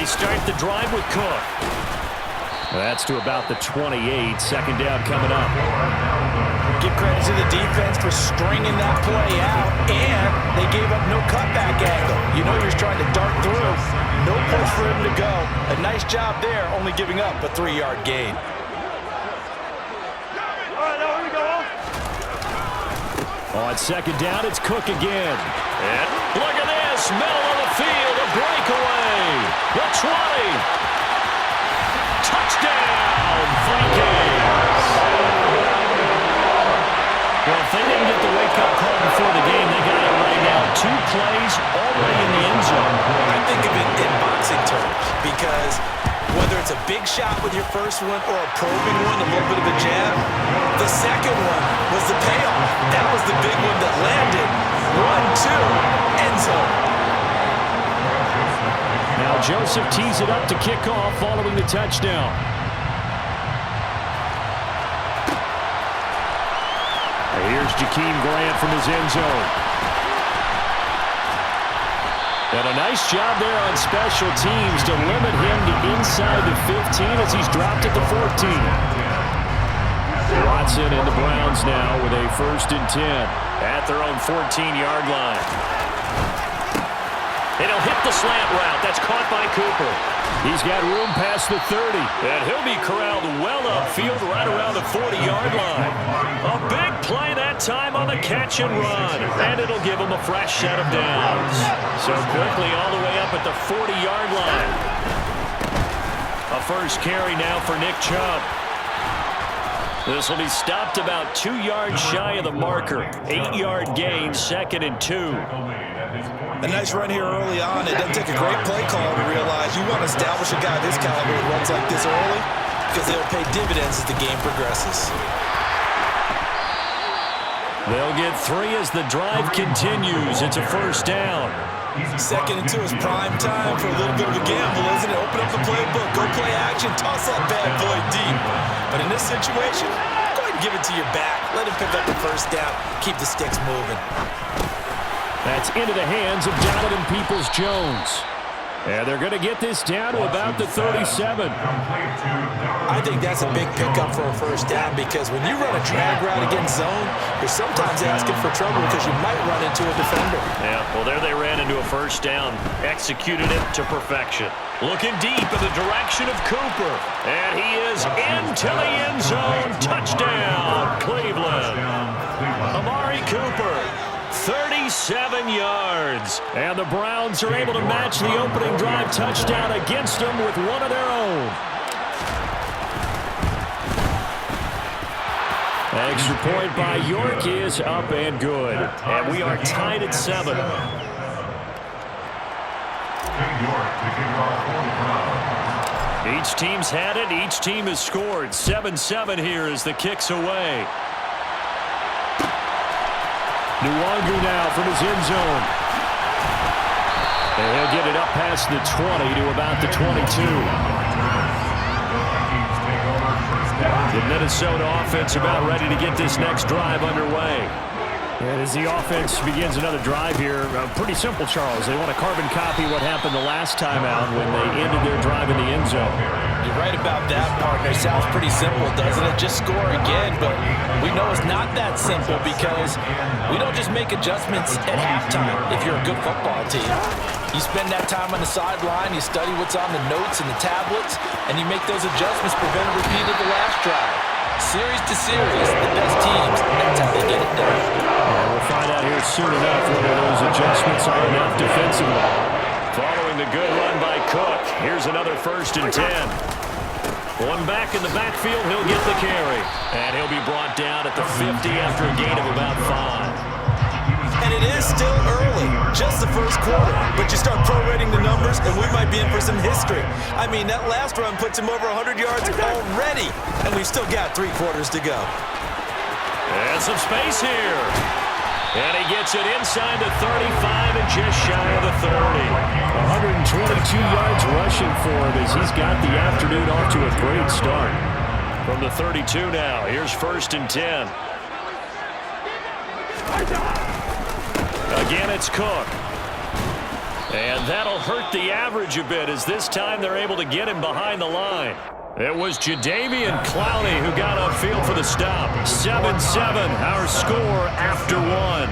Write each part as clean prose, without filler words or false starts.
they start the drive with Cook. That's to about the 28. Second down coming up. Give credit to the defense for stringing that play out, and they gave up no cutback angle. You know he was trying to dart through. No push for him to go. A nice job there, only giving up a 3-yard gain. On second down, it's Cook again. And look at this. Middle of the field, a breakaway. The 20. Touchdown, Vikings. Well, if they didn't get the wake-up call before the game, they got it right now. 2 plays already in the end zone. I think of it in boxing terms because whether it's a big shot with your first one or a probing one, a little bit of a jab, the second one was the payoff. That was the big one that landed. 1-2, end zone. Now Joseph tees it up to kick off following the touchdown. Here's Jakeem Grant from his end zone. And a nice job there on special teams to limit him to inside the 15 as he's dropped at the 14. Watson and the Browns now with a 1st and 10 at their own 14-yard line. And he'll hit the slant route. That's caught by Cooper. He's got room past the 30. And he'll be corralled well upfield right around the 40-yard line. A big play that time on the catch and run. And it'll give him a fresh set of downs. So quickly all the way up at the 40-yard line. A first carry now for Nick Chubb. This will be stopped about 2 yards shy of the marker. 8-yard gain, 2nd and 2. A nice run here early on. It doesn't take a great play call to realize you want to establish a guy this caliber who runs like this early because they'll pay dividends as the game progresses. They'll get 3 as the drive continues. It's a first down. 2nd and 2 is prime time for a little bit of a gamble, isn't it? Open up the playbook, go play action, toss that bad boy deep. But in this situation, go ahead and give it to your back. Let him pick up the first down. Keep the sticks moving. That's into the hands of Donovan Peoples-Jones. And they're going to get this down to about the 37. I think that's a big pickup for a first down because when you run a drag route against zone, you're sometimes asking for trouble because you might run into a defender. Yeah, well, there they ran into a first down. Executed it to perfection. Looking deep in the direction of Cooper. And he is into the end zone. Touchdown, Cleveland. Amari Cooper. 37 yards. And the Browns are able to match the opening drive touchdown against them with one of their own. Extra point by York is up and good. And we are tied at 7. Each team's had it. Each team has scored. 7-7 here as the kick's away. Nwangu now from his end zone. And he'll get it up past the 20 to about the 22. The Minnesota offense about ready to get this next drive underway. And as the offense begins another drive here, pretty simple, Charles. They want to carbon copy what happened the last time out when they ended their drive in the end zone. You're right about that, partner. Sounds pretty simple, doesn't it? Just score again, but we know it's not that simple because we don't just make adjustments at halftime if you're a good football team. You spend that time on the sideline, you study what's on the notes and the tablets, and you make those adjustments prevent a repeat of the last drive. Series to series, the best teams, that's how they get it done. We'll find out here soon enough whether those adjustments are enough defensively. Following the good run by Cook, here's another 1st and 10. One back in the backfield, he'll get the carry. And he'll be brought down at the 50 after a gain of about 5. And it is still early, just the first quarter. But you start prorating the numbers, and we might be in for some history. I mean, that last run puts him over 100 yards already, and we've still got 3 quarters to go. And some space here. And he gets it inside the 35 and just shy of the 30. 122 yards rushing for him as he's got the afternoon off to a great start. From the 32 now, here's 1st and 10. Again, it's Cook. And that'll hurt the average a bit as this time they're able to get him behind the line. It was Jadeveon Clowney who got upfield for the stop. 7-7, our score after one.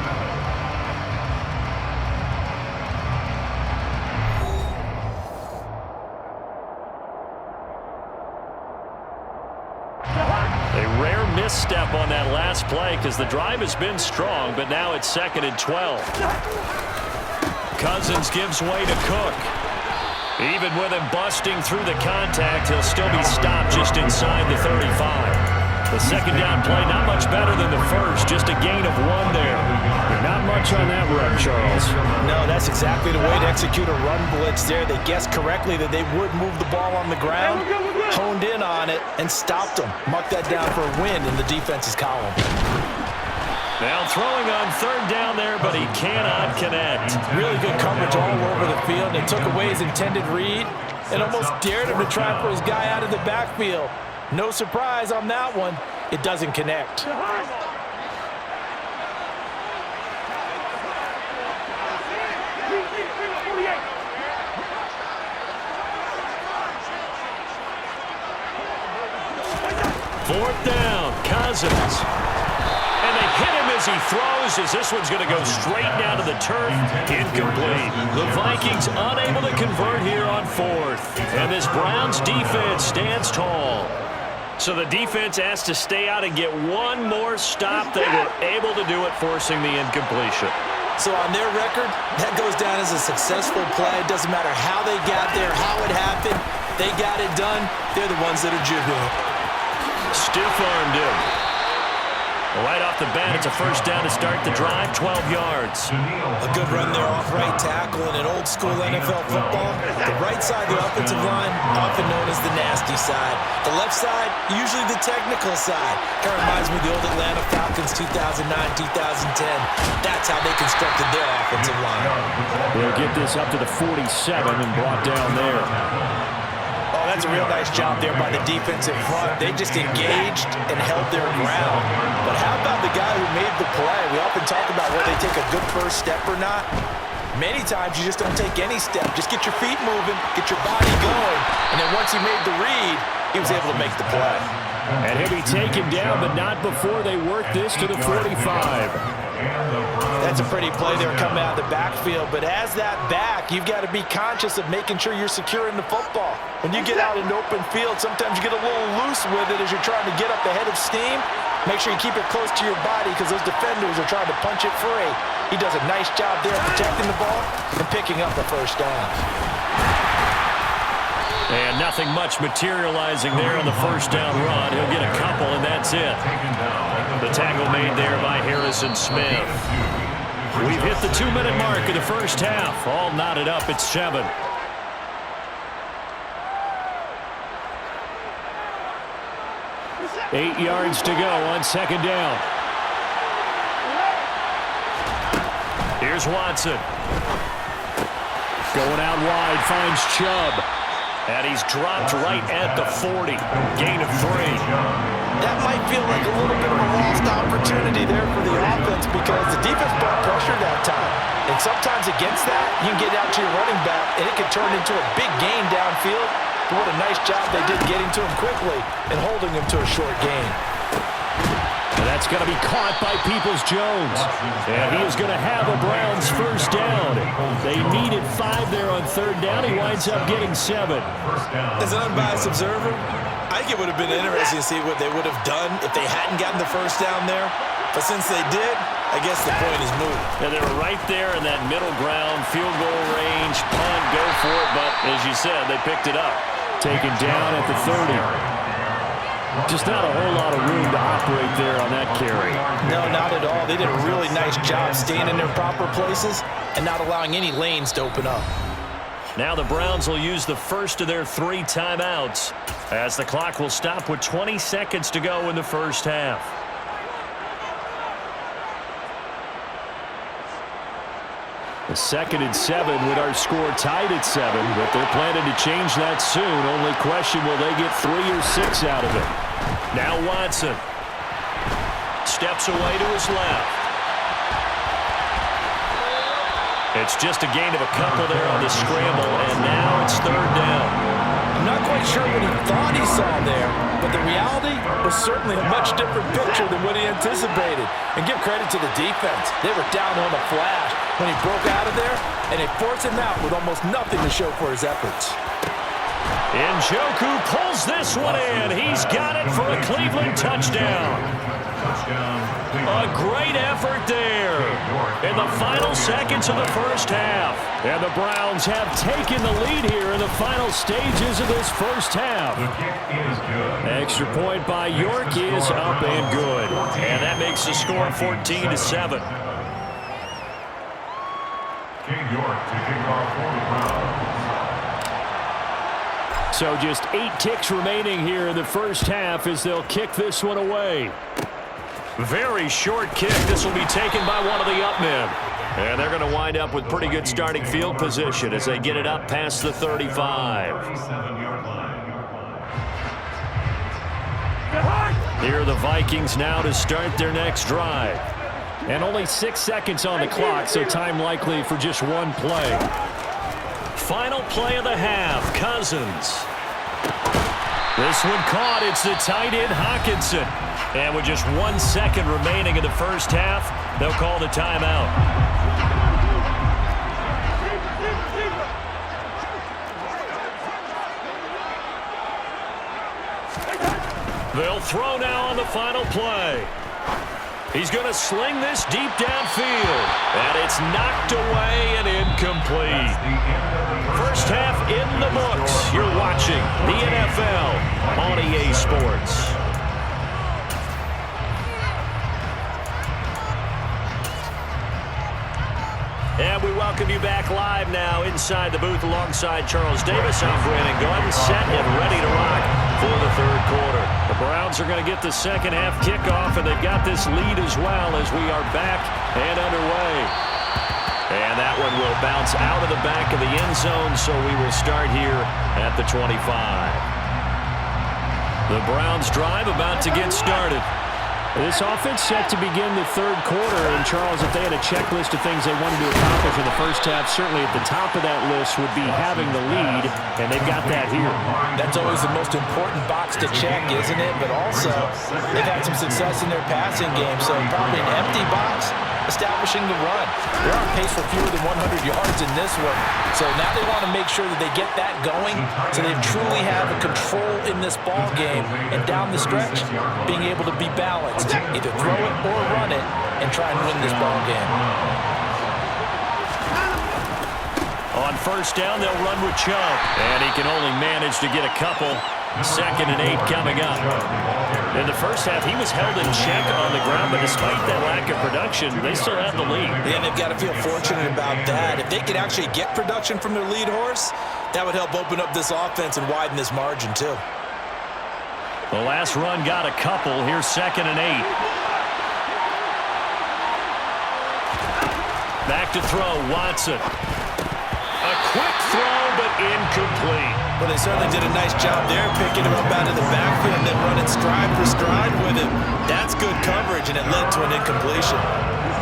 A rare misstep on that last play because the drive has been strong, but now it's 2nd and 12. Cousins gives way to Cook. Even with him busting through the contact, he'll still be stopped just inside the 35. The second down play, not much better than the first, just a gain of 1 there. Not much on that run, Charles. No, that's exactly the way to execute a run blitz there. They guessed correctly that they would move the ball on the ground, honed in on it, and stopped them. Marked that down for a win in the defense's column. Now throwing on 3rd down there, but he cannot connect. Really good coverage all over the field. They took away his intended read and almost dared him to try and put his guy out of the backfield. No surprise on that one. It doesn't connect. Fourth down, Cousins. And they hit him as he throws, as this one's going to go straight down to the turf. Incomplete. The Vikings unable to convert here on 4th. And this Browns defense stands tall. So the defense has to stay out and get one more stop. They were able to do it, forcing the incompletion. So on their record, that goes down as a successful play. It doesn't matter how they got there, how it happened. They got it done. They're the ones that are jubilant. Stiff-armed him. Right off the bat, it's a first down to start the drive, 12 yards. A good run there off right tackle in an old-school NFL football. The right side of the offensive line, often known as the nasty side. The left side, usually the technical side. Kind of reminds me of the old Atlanta Falcons 2009-2010. That's how they constructed their offensive line. They'll get this up to the 47 and brought down there. Oh, that's a real nice job there by the defense in front. They just engaged and held their ground. But how about the guy who made the play? We often talk about whether they take a good first step or not. Many times you just don't take any step. Just get your feet moving, get your body going. And then once he made the read, he was able to make the play. And he'll be taken down, but not before they work this to the 45. That's a pretty play there coming out of the backfield, but as that back, you've got to be conscious of making sure you're securing the football. When you get out in open field, sometimes you get a little loose with it as you're trying to get up the head of steam. Make sure you keep it close to your body because those defenders are trying to punch it free. He does a nice job there protecting the ball and picking up the first down. And nothing much materializing there on the first down run. He'll get a couple, and that's it. The tackle made there by Harrison Smith. We've hit the 2-minute mark of the first half. All knotted up at 7. Eight yards to go on second down. Here's Watson. Going out wide, finds Chubb. And he's dropped right at the 40. Gain of 3. That might feel like a little bit of a lost opportunity there for the offense because the defense brought pressure that time. And sometimes against that, you can get out to your running back, and it can turn into a big gain downfield. But what a nice job they did getting to him quickly and holding him to a short gain. And that's going to be caught by Peoples-Jones. And he is going to have a Browns first down. They needed 5 there on third down. He winds up getting 7. As an unbiased observer, I think it would have been interesting to see what they would have done if they hadn't gotten the first down there. But since they did, I guess the point is moot. And they were right there in that middle ground, field goal range, punt, go for it. But as you said, they picked it up. Taken down at the 30. Just not a whole lot of room to operate there on that carry. No, not at all. They did a really nice job staying in their proper places and not allowing any lanes to open up. Now the Browns will use the first of their 3 timeouts as the clock will stop with 20 seconds to go in the first half. A 2nd and 7 with our score tied at 7, but they're planning to change that soon. Only question, will they get 3 or 6 out of it? Now Watson steps away to his left. It's just a gain of a couple there on the scramble, and now it's third down. I'm not quite sure what he thought he saw there, but the reality was certainly a much different picture than what he anticipated. And give credit to the defense. They were down on the flash when he broke out of there, and they forced him out with almost nothing to show for his efforts. Njoku pulls this one in. He's got it for a Cleveland touchdown. A great effort there in the final seconds of the first half. And the Browns have taken the lead here in the final stages of this first half. Extra point by York is up and good. And that makes the score 14-7. York to kick off for the Browns. So just 8 ticks remaining here in the first half as they'll kick this one away. Very short kick. This will be taken by one of the up men. And they're going to wind up with pretty good starting field position as they get it up past the 35. Here are the Vikings now to start their next drive. And only 6 seconds on the clock, so time likely for just one play. Final play of the half, Cousins. This one caught. It's the tight end, Hockenson. And with just 1 second remaining in the first half, they'll call the timeout. They'll throw now on the final play. He's going to sling this deep downfield. And it's knocked away and incomplete. First half in the books. You're watching the NFL on EA Sports. And we welcome you back live now inside the booth alongside Charles Davis. I'm Brandon Gordon, set and ready to rock for the third quarter. The Browns are going to get the second half kickoff, and they've got this lead as well as we are back and underway. And that one will bounce out of the back of the end zone, so we will start here at the 25. The Browns drive about to get started. This offense set to begin the third quarter, and Charles, if they had a checklist of things they wanted to accomplish in the first half, certainly at the top of that list would be having the lead, and they've got that here. That's always the most important box to check, isn't it? But also, they've had some success in their passing game, so probably an empty box, establishing the run. They're on pace for fewer than 100 yards in this one, so now they want to make sure that they get that going, so they truly have a control in this ball game, and down the stretch, being able to be balanced. Either throw it or run it and try and win this ball game. On first down, they'll run with Chubb. And he can only manage to get a couple. 2nd and 8 coming up. In the first half, he was held in check on the ground, but despite that lack of production, they still have the lead. Yeah, they've got to feel fortunate about that. If they could actually get production from their lead horse, that would help open up this offense and widen this margin, too. The last run got a couple. Here's 2nd and 8. Back to throw, Watson. A quick throw, but incomplete. Well, they certainly did a nice job there, picking him up out of the backfield and then running stride for stride with him. That's good coverage, and it led to an incompletion.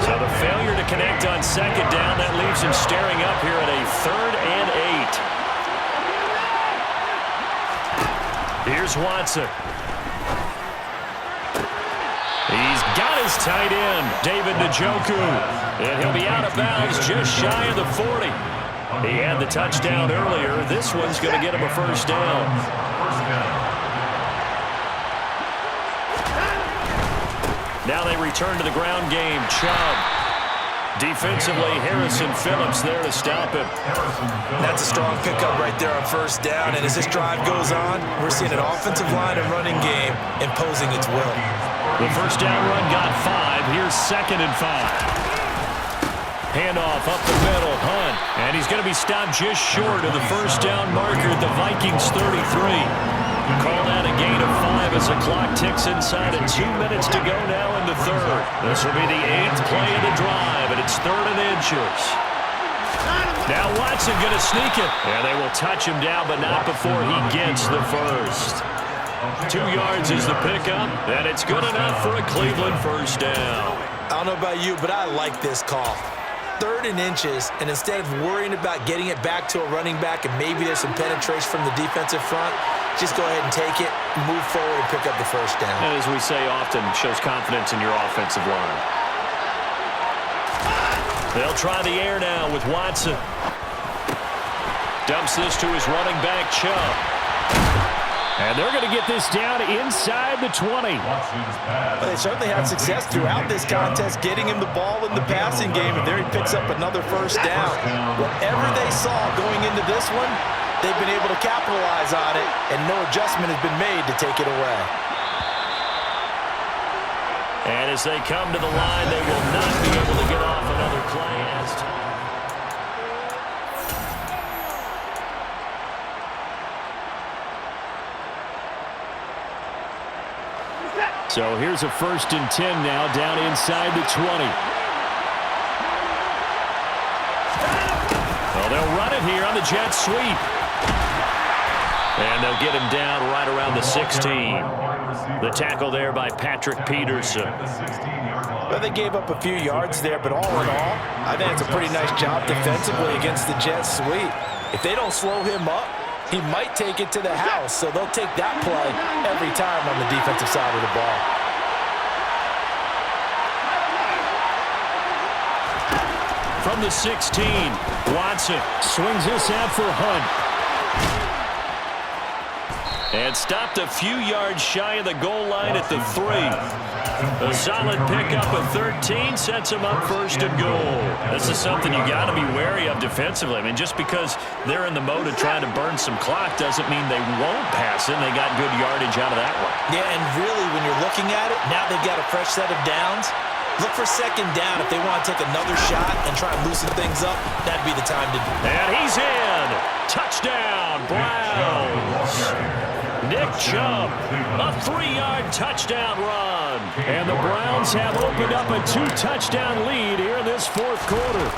So the failure to connect on 2nd down, that leaves him staring up here at a 3rd and 8. Here's Watson. He's got his tight end, David Njoku. And he'll be out of bounds just shy of the 40. He had the touchdown earlier. This one's going to get him a first down. Now they return to the ground game. Chubb. Defensively, Harrison Phillips there to stop him. That's a strong pickup right there on first down. And as this drive goes on, we're seeing an offensive line and running game imposing its will. The first down run got 5. Here's 2nd and 5. Handoff up the middle, Hunt. And he's going to be stopped just short of the first down marker at the Vikings 33. Call that a gain of 5 as the clock ticks inside of 2 minutes to go now in the third. This will be the 8th play of the drive, and it's 3rd and inches. Now Watson going to sneak it. And they will touch him down, but not before he gets the first. 2 yards is the pickup, and it's good enough for a Cleveland first down. I don't know about you, but I like this call. 3rd and inches, and instead of worrying about getting it back to a running back and maybe there's some penetration from the defensive front, just go ahead and take it, move forward, and pick up the first down. And as we say often, shows confidence in your offensive line. They'll try the air now with Watson. Dumps this to his running back, Chubb. And they're going to get this down inside the 20. Well, they certainly had success throughout this contest, getting him the ball in the passing game, and there he picks up another first down. Whatever they saw going into this one, they've been able to capitalize on it, and no adjustment has been made to take it away. And as they come to the line, they will not be able to get off another play. So here's a 1st and 10 now, down inside the 20. Well, they'll run it here on the jet sweep. And they'll get him down right around the 16. The tackle there by Patrick Peterson. Well, they gave up a few yards there, but all in all, I think it's a pretty nice job defensively against the jet sweep. If they don't slow him up, he might take it to the house, so they'll take that play every time on the defensive side of the ball. From the 16, Watson swings this out for Hunt. And stopped a few yards shy of the goal line at the 3. A solid pickup of 13 sets him up 1st and goal. This is something you got to be wary of defensively. I mean, just because they're in the mode of trying to burn some clock doesn't mean they won't pass it. They got good yardage out of that one. Yeah, and really, when you're looking at it, now they've got a fresh set of downs. Look for 2nd down. If they want to take another shot and try and loosen things up, that'd be the time to do it. And he's in. Touchdown, Browns. Nick Chubb, a 3-yard touchdown run. And the Browns have opened up a 2-touchdown lead here in this 4th quarter.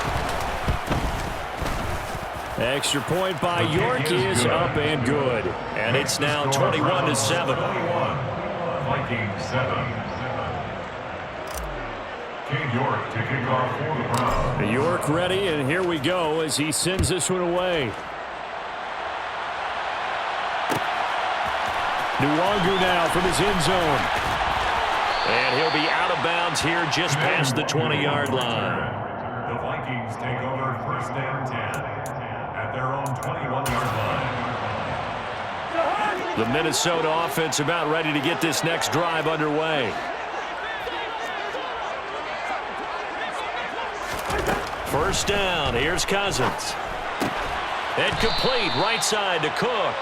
Extra point by York is up and good. And it's now 21-7. Vikings 7. York to kick off for the Browns. York ready, and here we go as he sends this one away. Nwangu now from his end zone. And he'll be out of bounds here just past the 20-yard line. The Vikings take over 1st and 10 at their own 21-yard line. The Minnesota offense about ready to get this next drive underway. 1st down. Here's Cousins. And complete right side to Cook.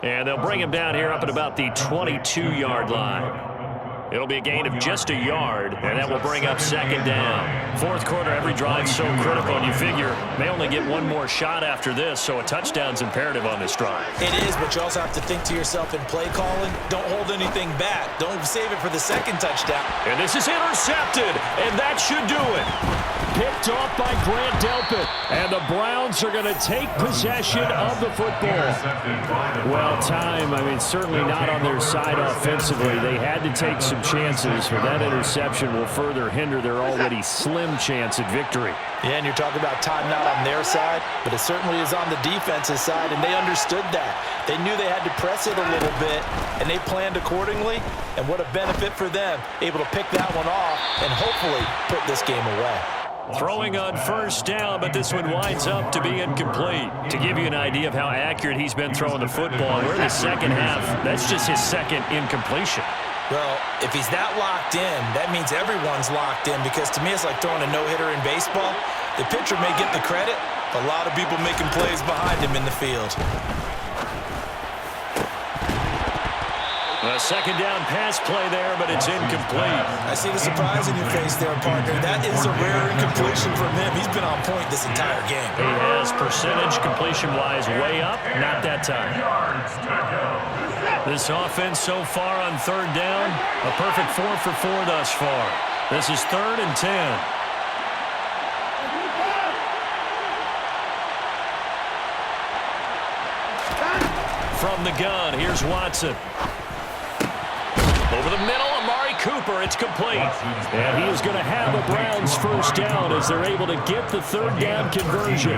And they'll bring him down here up at about the 22-yard line. It'll be a gain of just a yard, and that will bring up 2nd down. 4th quarter, every drive's so critical, and you figure they only get one more shot after this, so a touchdown's imperative on this drive. It is, but you also have to think to yourself in play calling, don't hold anything back. Don't save it for the 2nd touchdown. And this is intercepted, and that should do it. Picked off by Grant Delpit, and the Browns are going to take possession of the football. Well, time, certainly not on their side offensively. They had to take some chances, but that interception will further hinder their already slim chance at victory. Yeah, and you're talking about time not on their side, but it certainly is on the defensive side, and they understood that. They knew they had to press it a little bit, and they planned accordingly, and what a benefit for them, able to pick that one off and hopefully put this game away. Throwing on 1st down, but this one winds up to be incomplete. To give you an idea of how accurate he's been throwing the football, we're in the 2nd half. That's just his 2nd incompletion. Well, if he's that locked in, that means everyone's locked in, because to me it's like throwing a no-hitter in baseball. The pitcher may get the credit, but a lot of people making plays behind him in the field. A 2nd down pass play there, but it's incomplete. I see the surprise in your face there, partner. That is a rare incompletion from him. He's been on point this entire game. He has percentage completion-wise way up, not that time. This offense so far on 3rd down, a perfect 4 for 4 thus far. This is 3rd and 10. From the gun, here's Watson. Over the middle, Amari Cooper. It's complete. And he is going to have a Browns first down as they're able to get the third down conversion.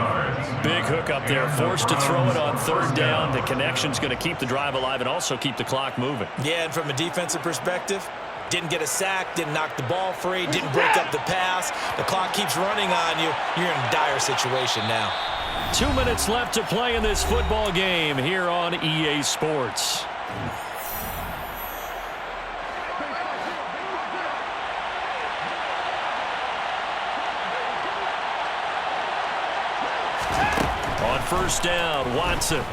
Big hook up there. Forced to throw it on third down. The connection's going to keep the drive alive and also keep the clock moving. Yeah, and from a defensive perspective, didn't get a sack, didn't knock the ball free, didn't break up the pass. The clock keeps running on you. You're in a dire situation now. 2 minutes left to play in this football game here on EA Sports. On first down, Watson.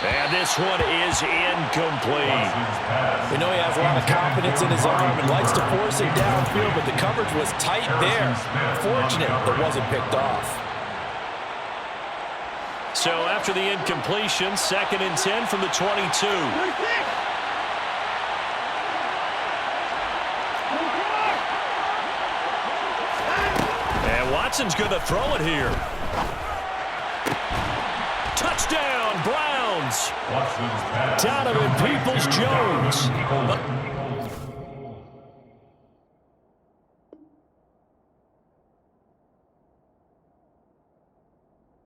And this one is incomplete. We know he has a lot of confidence in his arm and likes to force it downfield, but the coverage was tight there. Fortunate it wasn't picked off. So after the incompletion, 2nd and 10 from the 22. And Watson's going to throw it here. Touchdown, Browns. Donovan Peoples-Jones.